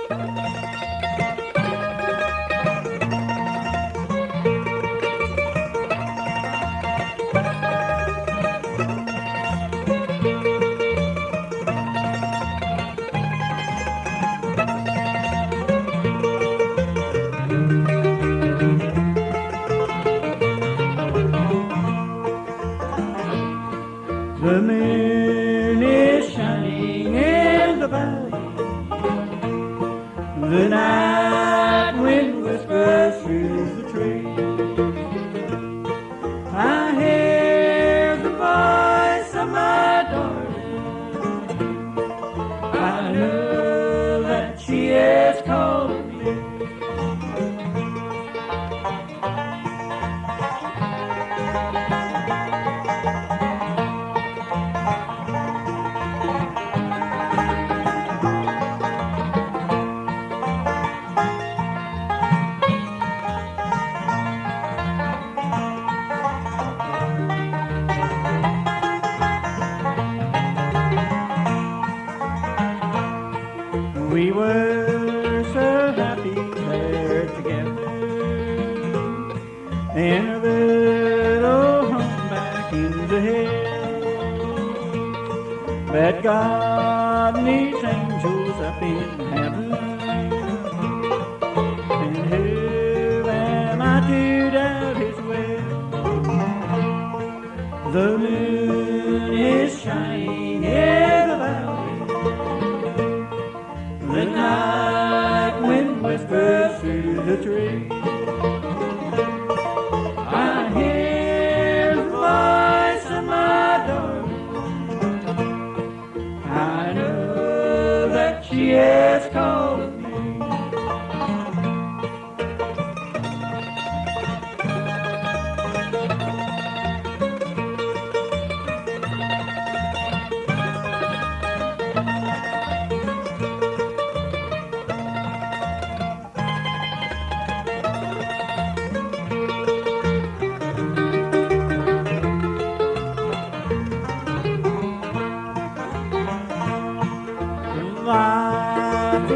The moon is shining in the valley. The night wind whispers through the trees. I hear the voice of my darling. I know that she is calling me. We were so happy there together in a little home back in the hills. But God needs angels up in heaven, and who am I to doubt His will? The moon is shining in the valley. The night wind whispers through the trees. I hear the voice of my darling. I know that she is calling me. Life